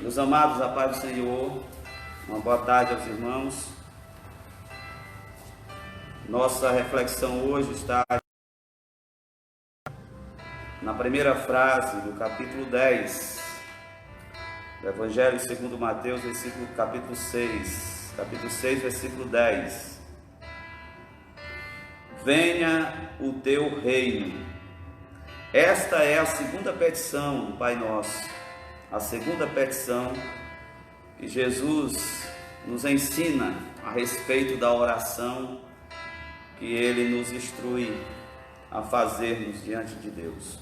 Meus amados, a paz do Senhor, uma boa tarde aos irmãos. Nossa reflexão hoje está na primeira frase do capítulo 10 do Evangelho segundo Mateus, capítulo 6, versículo 10. Venha o teu reino. Esta é a segunda petição do Pai Nosso. A segunda petição que Jesus nos ensina a respeito da oração que Ele nos instrui a fazermos diante de Deus.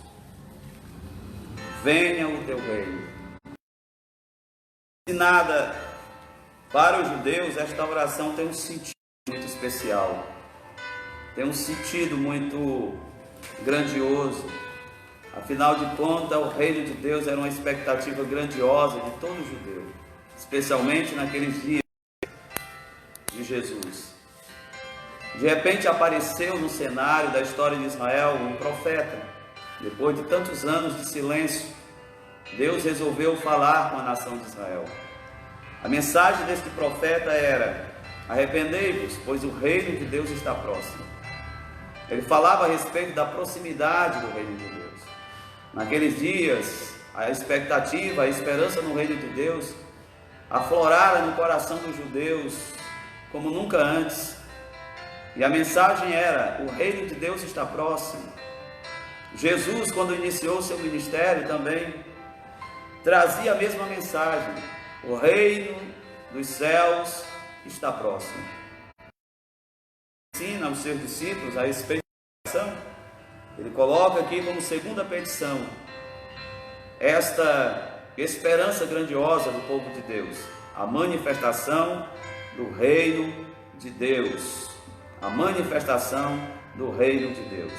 Venha o teu reino. Ensinada para os judeus, esta oração tem um sentido muito especial, tem um sentido muito grandioso. Afinal de contas, o reino de Deus era uma expectativa grandiosa de todo judeu, especialmente naqueles dias de Jesus. De repente apareceu no cenário da história de Israel um profeta. Depois de tantos anos de silêncio, Deus resolveu falar com a nação de Israel. A mensagem deste profeta era: arrependei-vos, pois o reino de Deus está próximo. Ele falava a respeito da proximidade do reino de Deus. Naqueles dias, a expectativa, a esperança no reino de Deus aflorara no coração dos judeus como nunca antes. E a mensagem era: o reino de Deus está próximo. Jesus, quando iniciou seu ministério, também trazia a mesma mensagem: o reino dos céus está próximo. Ensina aos seus discípulos a respeito da oração. Ele coloca aqui como segunda petição esta esperança grandiosa do povo de Deus, a manifestação do reino de Deus. A manifestação do reino de Deus.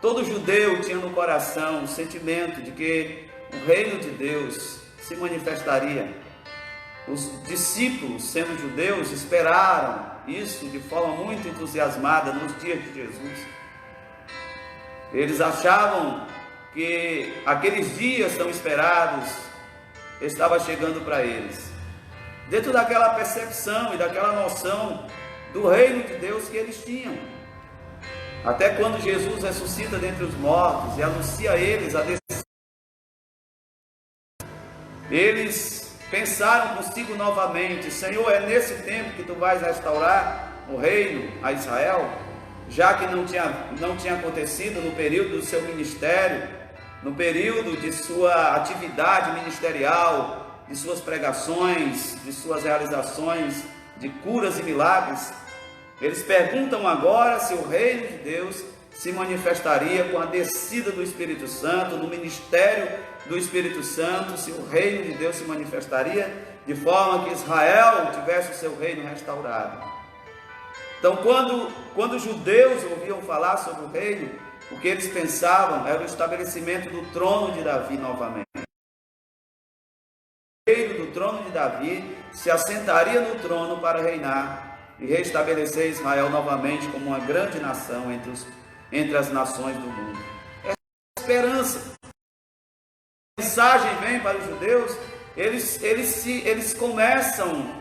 Todo judeu tinha no coração o sentimento de que o reino de Deus se manifestaria. Os discípulos, sendo judeus, esperaram isso de forma muito entusiasmada nos dias de Jesus. Eles achavam que aqueles dias tão esperados estavam chegando para eles. Dentro daquela percepção e daquela noção do reino de Deus que eles tinham. Até quando Jesus ressuscita dentre os mortos e anuncia a eles a decisão, eles pensaram consigo novamente: Senhor, é nesse tempo que tu vais restaurar o reino a Israel? Já que não tinha acontecido no período do seu ministério, no período de sua atividade ministerial, de suas pregações, de suas realizações de curas e milagres. Eles perguntam agora se o reino de Deus se manifestaria com a descida do Espírito Santo, no ministério do Espírito Santo, se o reino de Deus se manifestaria de forma que Israel tivesse o seu reino restaurado. Então, quando os judeus ouviam falar sobre o reino, o que eles pensavam era o estabelecimento do trono de Davi novamente. O reino do trono de Davi se assentaria no trono para reinar e restabelecer Israel novamente como uma grande nação entre as nações do mundo. Essa é a esperança. A mensagem vem para os judeus, eles começam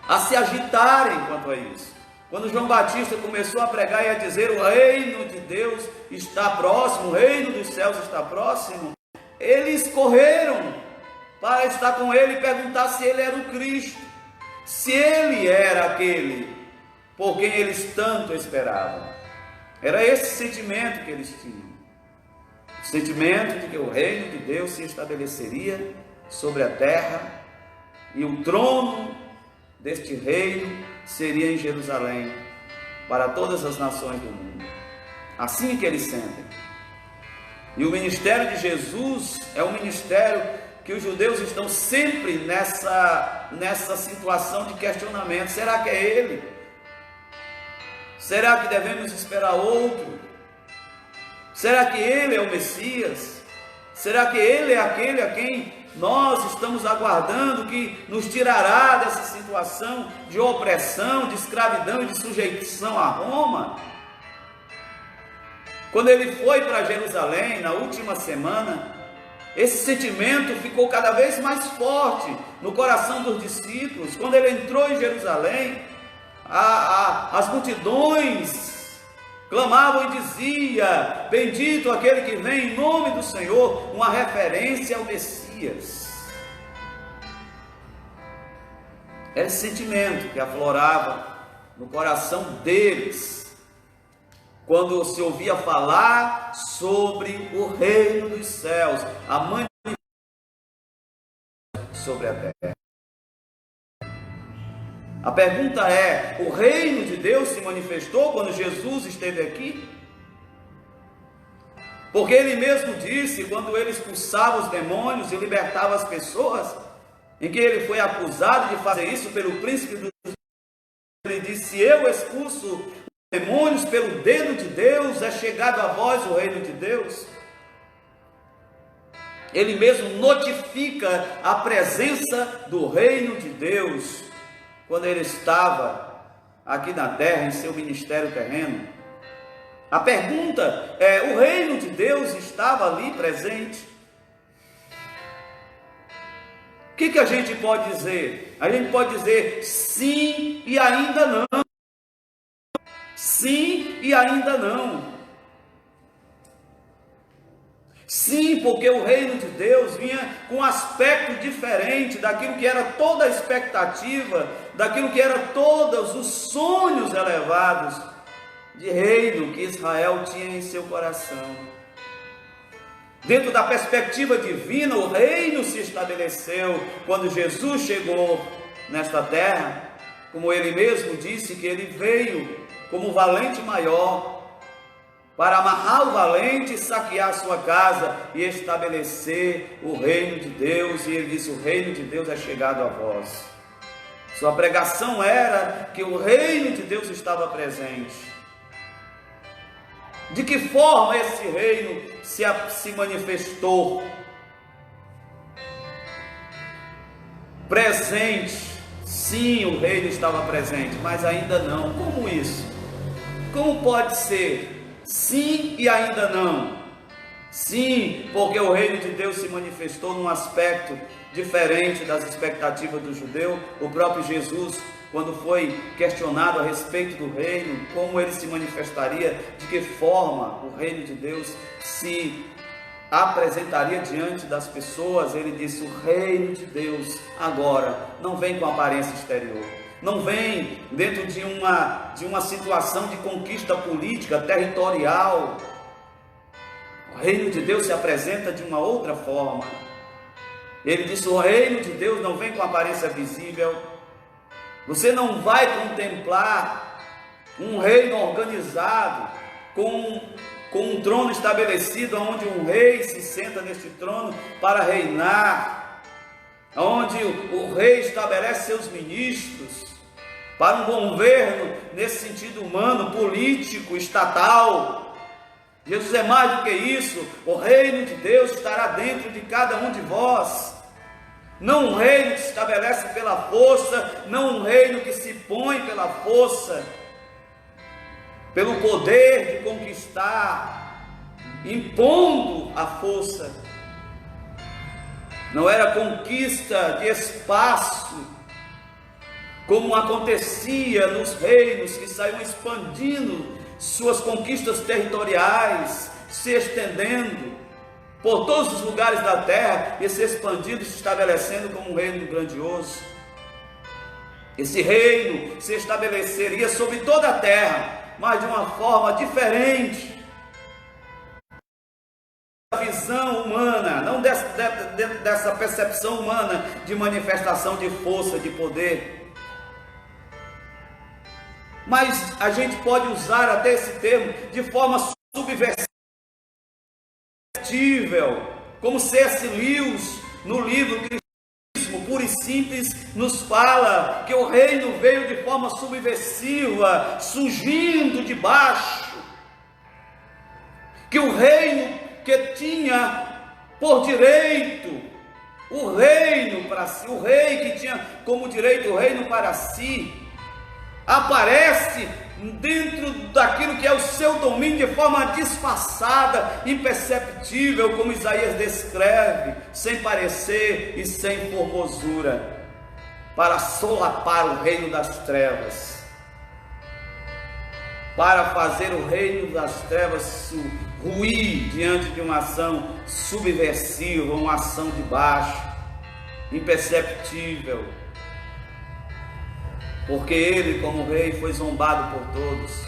a se agitarem quanto a isso. Quando João Batista começou a pregar e a dizer: o reino de Deus está próximo, o reino dos céus está próximo, eles correram para estar com ele e perguntar se ele era o Cristo, se ele era aquele por quem eles tanto esperavam. Era esse sentimento que eles tinham, o sentimento de que o reino de Deus se estabeleceria sobre a terra e o trono deste reino seria em Jerusalém para todas as nações do mundo. Assim que eles sentem. E o ministério de Jesus é um ministério que os judeus estão sempre nessa situação de questionamento. Será que é ele? Será que devemos esperar outro? Será que ele é o Messias? Será que ele é aquele a quem nós estamos aguardando, que nos tirará dessa situação de opressão, de escravidão e de sujeição a Roma? Quando ele foi para Jerusalém na última semana, esse sentimento ficou cada vez mais forte no coração dos discípulos. Quando ele entrou em Jerusalém, as multidões clamavam e diziam: bendito aquele que vem em nome do Senhor, uma referência ao Messias. Era esse sentimento que aflorava no coração deles, quando se ouvia falar sobre o reino dos céus, a manifestação sobre a terra. A pergunta é: o reino de Deus se manifestou quando Jesus esteve aqui? Porque ele mesmo disse, quando ele expulsava os demônios e libertava as pessoas, em que ele foi acusado de fazer isso pelo príncipe dos demônios, ele disse: eu expulso demônios pelo dedo de Deus, é chegado a vós o reino de Deus. Ele mesmo notifica a presença do reino de Deus quando ele estava aqui na terra, em seu ministério terreno. A pergunta é: o reino de Deus estava ali presente? O que a gente pode dizer? A gente pode dizer sim e ainda não. Sim e ainda não. Sim, porque o reino de Deus vinha com um aspecto diferente daquilo que era toda a expectativa, daquilo que era todos os sonhos elevados de reino que Israel tinha em seu coração. Dentro da perspectiva divina, o reino se estabeleceu quando Jesus chegou nesta terra, como ele mesmo disse que ele veio como valente maior, para amarrar o valente e saquear sua casa e estabelecer o reino de Deus. E ele disse: o reino de Deus é chegado a vós. Sua pregação era que o reino de Deus estava presente. De que forma esse reino se manifestou? Presente, sim, o reino estava presente, mas ainda não. Como isso? Como pode ser sim e ainda não? Sim, porque o reino de Deus se manifestou num aspecto diferente das expectativas do judeu. O próprio Jesus, quando foi questionado a respeito do reino, como ele se manifestaria, de que forma o reino de Deus se apresentaria diante das pessoas, ele disse: o reino de Deus agora não vem com aparência exterior, não vem dentro de uma situação de conquista política, territorial. O reino de Deus se apresenta de uma outra forma. Ele disse: o reino de Deus não vem com aparência visível. Você não vai contemplar um reino organizado, com um trono estabelecido, onde um rei se senta neste trono para reinar, onde o rei estabelece seus ministros para um governo nesse sentido humano, político, estatal. Jesus é mais do que isso. O reino de Deus estará dentro de cada um de vós. Não um reino que se estabelece pela força, não um reino que se põe pela força, pelo poder de conquistar, impondo a força. Não era conquista de espaço, como acontecia nos reinos que saíam expandindo suas conquistas territoriais, se estendendo por todos os lugares da terra e se expandindo, se estabelecendo como um reino grandioso. Esse reino se estabeleceria sobre toda a terra, mas de uma forma diferente. A visão humana, não dessa percepção humana de manifestação de força, de poder. Mas a gente pode usar até esse termo de forma subversiva, como C.S. Lewis, no livro Cristianismo Puro e Simples, nos fala que o reino veio de forma subversiva, surgindo de baixo, que o reino que tinha por direito o reino para si, o rei que tinha como direito o reino para si, aparece dentro daquilo que é o seu domínio, de forma disfarçada, imperceptível, como Isaías descreve, sem parecer e sem formosura, para solapar o reino das trevas, para fazer o reino das trevas ruir diante de uma ação subversiva, uma ação de baixo, imperceptível, porque ele, como rei, foi zombado por todos.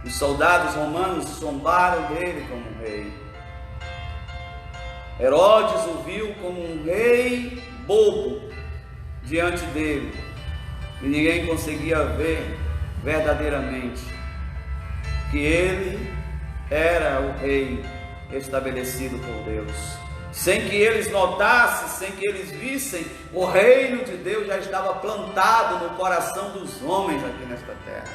Os soldados romanos zombaram dele como rei. Herodes o viu como um rei bobo diante dele, e ninguém conseguia ver verdadeiramente que ele era o rei estabelecido por Deus. Sem que eles notassem, sem que eles vissem, o reino de Deus já estava plantado no coração dos homens aqui nesta terra.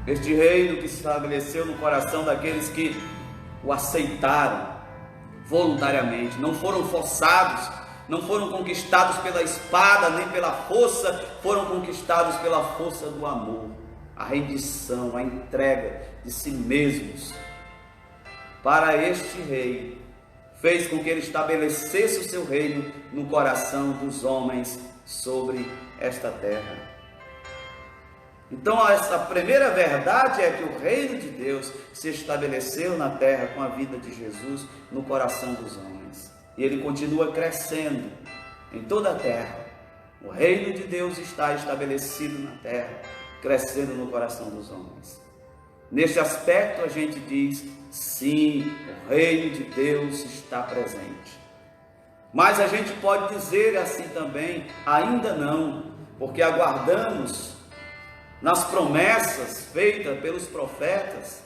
Este reino que se estabeleceu no coração daqueles que o aceitaram voluntariamente, não foram forçados, não foram conquistados pela espada nem pela força, foram conquistados pela força do amor, a rendição, a entrega de si mesmos para este rei. Fez com que ele estabelecesse o seu reino no coração dos homens sobre esta terra. Então, essa primeira verdade é que o reino de Deus se estabeleceu na terra com a vida de Jesus no coração dos homens. E ele continua crescendo em toda a terra. O reino de Deus está estabelecido na terra, crescendo no coração dos homens. Neste aspecto a gente diz, sim, o reino de Deus está presente. Mas a gente pode dizer assim também, ainda não, porque aguardamos nas promessas feitas pelos profetas,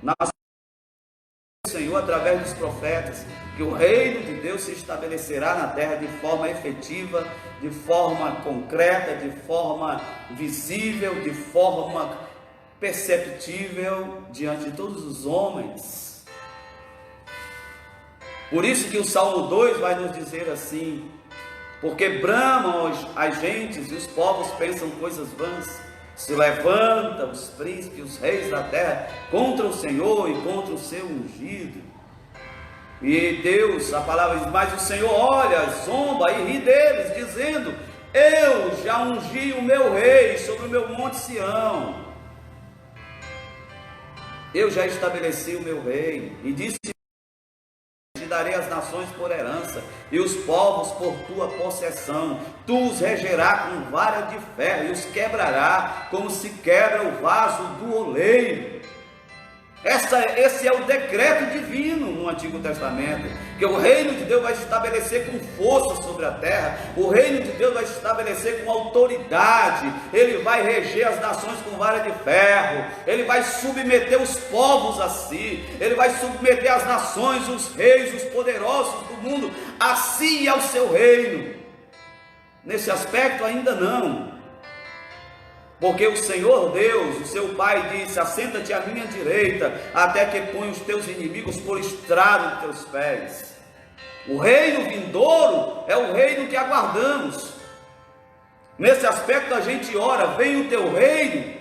do Senhor através dos profetas, que o reino de Deus se estabelecerá na terra de forma efetiva, de forma concreta, de forma visível, de forma perceptível diante de todos os homens. Por isso que o Salmo 2 vai nos dizer assim: porque bramam as gentes e os povos pensam coisas vãs, se levantam os príncipes, os reis da terra contra o Senhor e contra o seu ungido. E Deus, a palavra diz, mas o Senhor olha, zomba e ri deles, dizendo, eu já ungi o meu rei sobre o meu monte Sião. Eu já estabeleci o meu rei, e disse, te darei as nações por herança, e os povos por tua possessão. Tu os regerá com vara de ferro, e os quebrará, como se quebra o vaso do oleiro. Esse é o decreto divino no Antigo Testamento, que o reino de Deus vai se estabelecer com força sobre a terra, o reino de Deus vai se estabelecer com autoridade, ele vai reger as nações com vara de ferro, ele vai submeter os povos a si, ele vai submeter as nações, os reis, os poderosos do mundo a si e ao seu reino. Nesse aspecto ainda não. Porque o Senhor Deus, o seu Pai, disse, assenta-te à minha direita, até que ponha os teus inimigos por estrado de teus pés. O reino vindouro é o reino que aguardamos. Nesse aspecto a gente ora, vem o teu reino,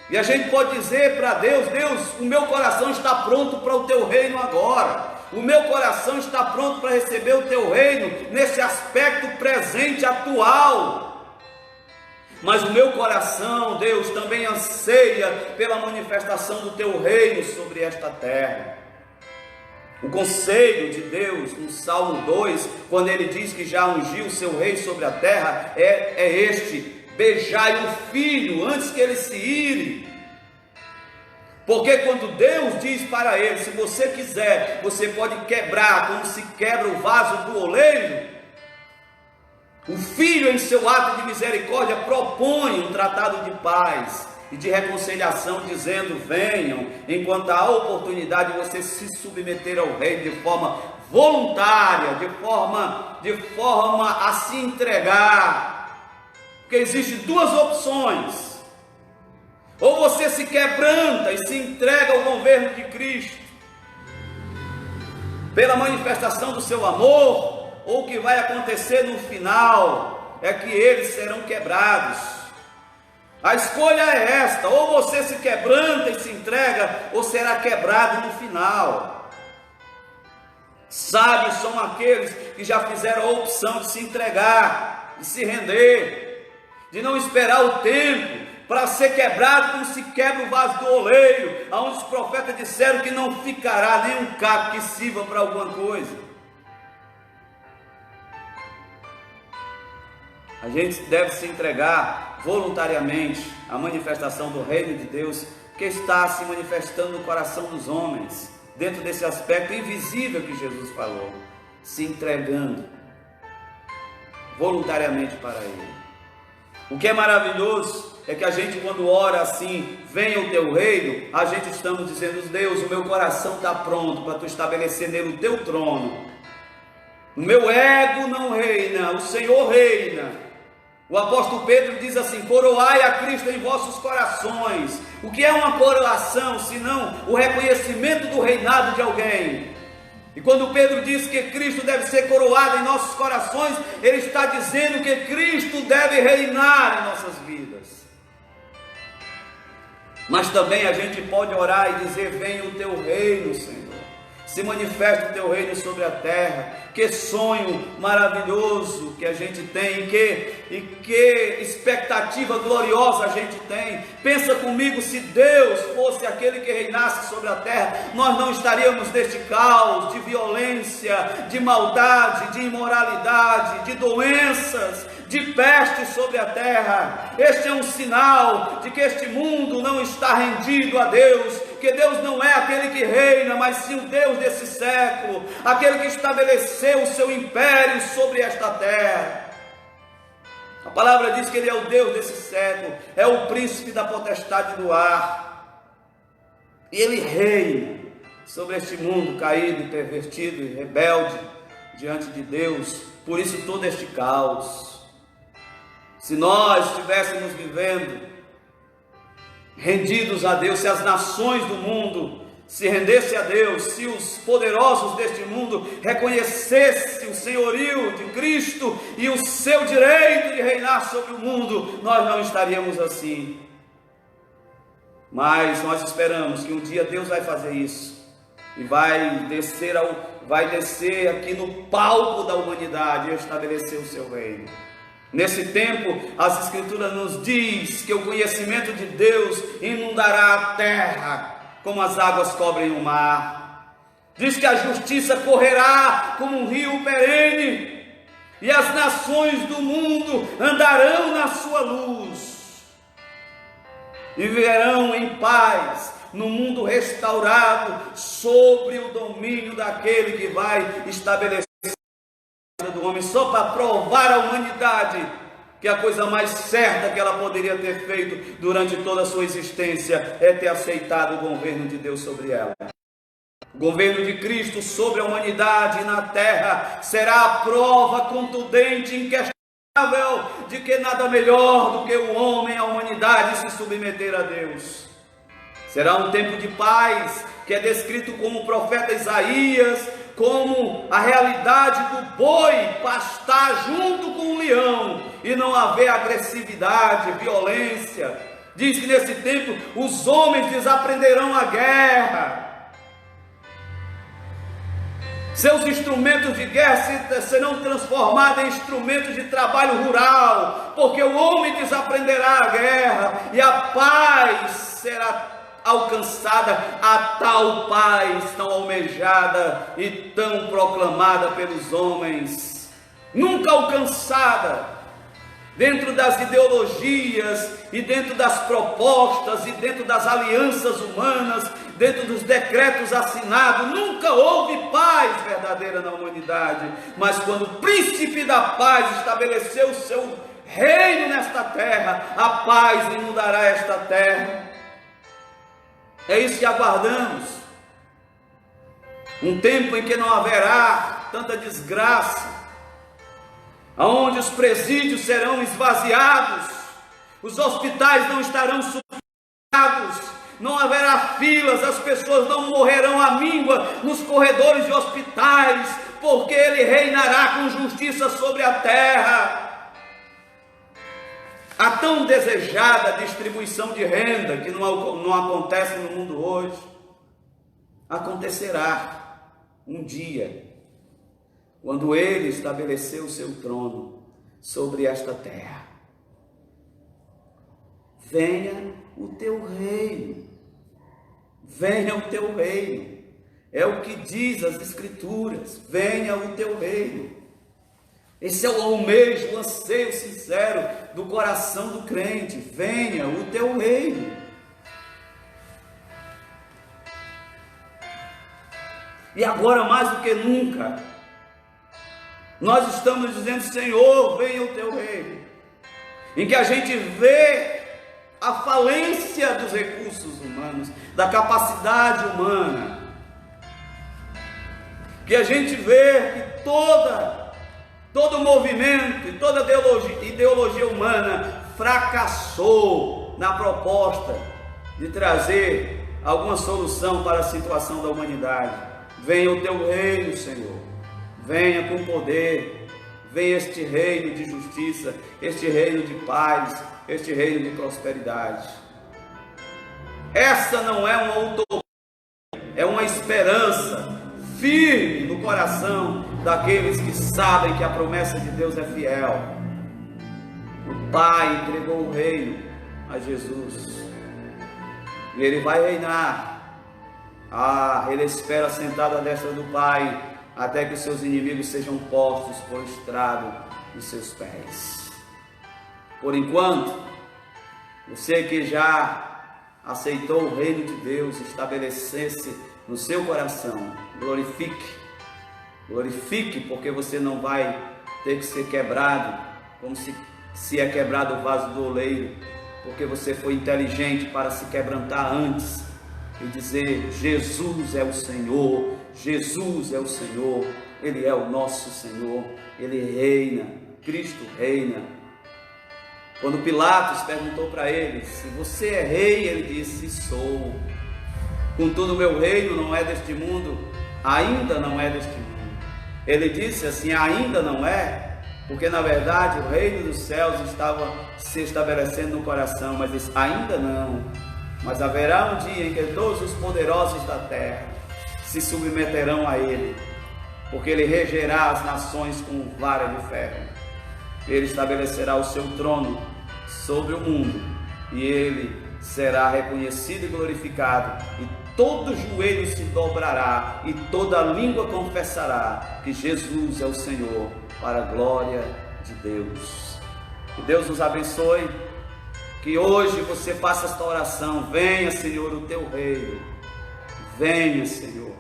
e a gente pode dizer para Deus, Deus, o meu coração está pronto para o teu reino agora. O meu coração está pronto para receber o teu reino, nesse aspecto presente, atual. Mas o meu coração, Deus, também anseia pela manifestação do teu reino sobre esta terra. O conselho de Deus no Salmo 2, quando ele diz que já ungiu o seu rei sobre a terra, é este: beijai o filho antes que ele se ire. Porque quando Deus diz para ele, se você quiser, você pode quebrar, como se quebra o vaso do oleiro, o filho, em seu ato de misericórdia, propõe um tratado de paz e de reconciliação, dizendo, venham, enquanto há oportunidade de você se submeter ao rei de forma voluntária, de forma a se entregar. Porque existem duas opções: ou você se quebranta e se entrega ao governo de Cristo, pela manifestação do seu amor, ou o que vai acontecer no final é que eles serão quebrados. A escolha é esta: ou você se quebranta e se entrega, ou será quebrado no final. Sábios são aqueles que já fizeram a opção de se entregar, de se render, de não esperar o tempo para ser quebrado, como se quebra o vaso do oleiro, aonde os profetas disseram que não ficará nem um caco que sirva para alguma coisa. A gente deve se entregar voluntariamente à manifestação do reino de Deus, que está se manifestando no coração dos homens, dentro desse aspecto invisível que Jesus falou, se entregando voluntariamente para Ele. O que é maravilhoso é que a gente, quando ora assim, venha o teu reino, a gente estamos dizendo: Deus, o meu coração está pronto para tu estabelecer nele o teu trono. O meu ego não reina, o Senhor reina. O apóstolo Pedro diz assim: coroai a Cristo em vossos corações. O que é uma coroação, senão o reconhecimento do reinado de alguém? E quando Pedro diz que Cristo deve ser coroado em nossos corações, ele está dizendo que Cristo deve reinar em nossas vidas. Mas também a gente pode orar e dizer: venha o teu reino, Senhor, se manifesta o teu reino sobre a terra. Que sonho maravilhoso que a gente tem, que expectativa gloriosa a gente tem. Pensa comigo, se Deus fosse aquele que reinasse sobre a terra, nós não estaríamos neste caos de violência, de maldade, de imoralidade, de doenças, de peste sobre a terra. Este é um sinal de que este mundo não está rendido a Deus, que Deus não é aquele que reina, mas sim o Deus desse século, aquele que estabeleceu o seu império sobre esta terra. A palavra diz que Ele é o Deus desse século, é o príncipe da potestade do ar, e Ele reina sobre este mundo caído, pervertido e rebelde diante de Deus. Por isso todo este caos. Se nós estivéssemos vivendo rendidos a Deus, se as nações do mundo se rendessem a Deus, se os poderosos deste mundo reconhecessem o senhorio de Cristo e o seu direito de reinar sobre o mundo, nós não estaríamos assim. Mas nós esperamos que um dia Deus vai fazer isso e vai descer aqui no palco da humanidade e estabelecer o seu reino. Nesse tempo, as Escrituras nos diz que o conhecimento de Deus inundará a terra, como as águas cobrem o mar. Diz que a justiça correrá como um rio perene, e as nações do mundo andarão na sua luz, e viverão em paz, no mundo restaurado, sobre o domínio daquele que vai estabelecer do homem, só para provar à humanidade que a coisa mais certa que ela poderia ter feito durante toda a sua existência é ter aceitado o governo de Deus sobre ela. O governo de Cristo sobre a humanidade e na terra será a prova contundente, inquestionável, de que nada melhor do que o homem, a humanidade, se submeter a Deus. Será um tempo de paz, que é descrito como o profeta Isaías, como a realidade do boi pastar junto com o leão e não haver agressividade, violência. Diz que nesse tempo os homens desaprenderão a guerra, seus instrumentos de guerra serão transformados em instrumentos de trabalho rural, porque o homem desaprenderá a guerra e a paz será alcançada, a tal paz tão almejada e tão proclamada pelos homens, nunca alcançada dentro das ideologias e dentro das propostas e dentro das alianças humanas, dentro dos decretos assinados. Nunca houve paz verdadeira na humanidade, mas quando o príncipe da paz estabeleceu o seu reino nesta terra, a paz inundará esta terra. É isso que aguardamos, um tempo em que não haverá tanta desgraça, onde os presídios serão esvaziados, os hospitais não estarão sufocados, não haverá filas, as pessoas não morrerão à míngua nos corredores de hospitais, porque Ele reinará com justiça sobre a terra. A tão desejada distribuição de renda que não acontece no mundo hoje, acontecerá um dia, quando Ele estabeleceu o seu trono sobre esta terra. Venha o teu reino, venha o teu reino, é o que diz as Escrituras, venha o teu reino. Esse é o almejo, o anseio sincero do coração do crente, venha o teu reino. E agora mais do que nunca, nós estamos dizendo, Senhor, venha o teu reino, em que a gente vê a falência dos recursos humanos, da capacidade humana, que a gente vê que todo movimento e toda ideologia humana fracassou na proposta de trazer alguma solução para a situação da humanidade. Venha o teu reino, Senhor, venha com poder, venha este reino de justiça, este reino de paz, este reino de prosperidade. Essa não é uma utopia, é uma esperança firme no coração daqueles que sabem que a promessa de Deus é fiel. O Pai entregou o reino a Jesus e Ele vai reinar. Ele espera sentado à destra do Pai até que os seus inimigos sejam postos por estrado dos seus pés. Por enquanto, você que já aceitou o reino de Deus estabelecer-se no seu coração, glorifique, porque você não vai ter que ser quebrado, como se é quebrado o vaso do oleiro, porque você foi inteligente para se quebrantar antes e dizer, Jesus é o Senhor, Jesus é o Senhor, Ele é o nosso Senhor, Ele reina, Cristo reina. Quando Pilatos perguntou para ele, se você é rei, ele disse, sou. Contudo, o meu reino não é deste mundo, ainda não é deste mundo. Ele disse assim, ainda não é, porque na verdade o reino dos céus estava se estabelecendo no coração, mas disse, ainda não. Mas haverá um dia em que todos os poderosos da terra se submeterão a ele, porque ele regerá as nações com vara de ferro. Ele estabelecerá o seu trono sobre o mundo, e ele será reconhecido e glorificado, e todo joelho se dobrará, e toda língua confessará que Jesus é o Senhor, para a glória de Deus. Que Deus nos abençoe, que hoje você faça esta oração, venha, Senhor, o teu reino, venha, Senhor,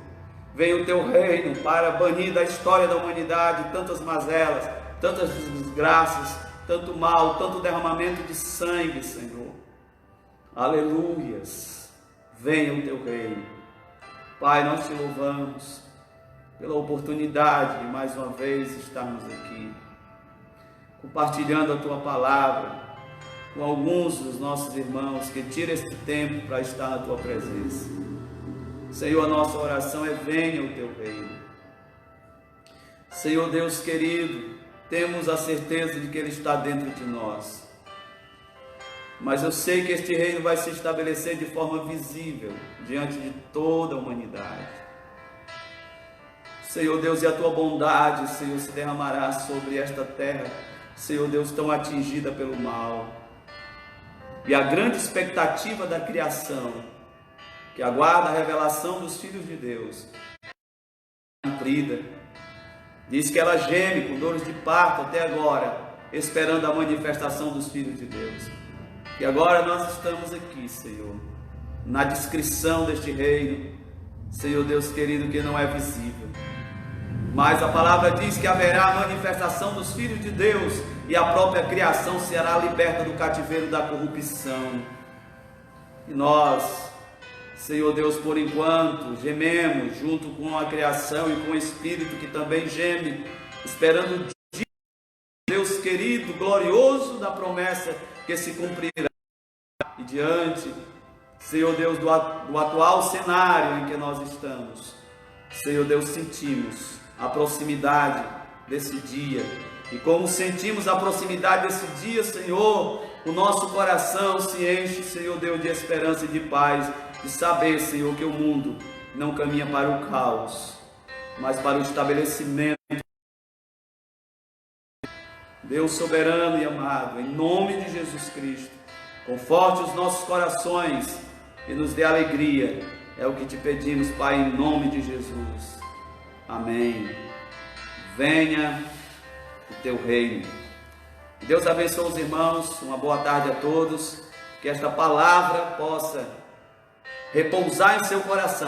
venha o teu reino para banir da história da humanidade tantas mazelas, tantas desgraças, tanto mal, tanto derramamento de sangue, Senhor. Aleluias, venha o teu reino. Pai, nós te louvamos pela oportunidade de mais uma vez estarmos aqui, compartilhando a tua palavra com alguns dos nossos irmãos que tiram este tempo para estar na tua presença. Senhor, a nossa oração é venha o teu reino. Senhor Deus querido, temos a certeza de que Ele está dentro de nós, mas eu sei que este reino vai se estabelecer de forma visível diante de toda a humanidade. Senhor Deus, e a tua bondade, Senhor, se derramará sobre esta terra, Senhor Deus, tão atingida pelo mal, e a grande expectativa da criação, que aguarda a revelação dos filhos de Deus, cumprida. Diz que ela geme com dores de parto até agora, esperando a manifestação dos filhos de Deus. E agora nós estamos aqui, Senhor, na descrição deste reino, Senhor Deus querido, que não é visível. Mas a palavra diz que haverá a manifestação dos filhos de Deus e a própria criação será liberta do cativeiro da corrupção. E nós, Senhor Deus, por enquanto, gememos junto com a criação e com o Espírito que também geme, esperando o dia, Deus querido, glorioso da promessa que se cumprirá. E diante, Senhor Deus, do atual cenário em que nós estamos, Senhor Deus, sentimos a proximidade desse dia E como sentimos a proximidade desse dia, Senhor, o nosso coração se enche, Senhor Deus, de esperança e de paz, de saber, Senhor, que o mundo não caminha para o caos, mas para o estabelecimento. Deus soberano e amado, em nome de Jesus Cristo, conforte os nossos corações e nos dê alegria. É o que te pedimos, Pai, em nome de Jesus. Amém. Venha o teu reino. Deus abençoe os irmãos. Uma boa tarde a todos. Que esta palavra possa repousar em seu coração.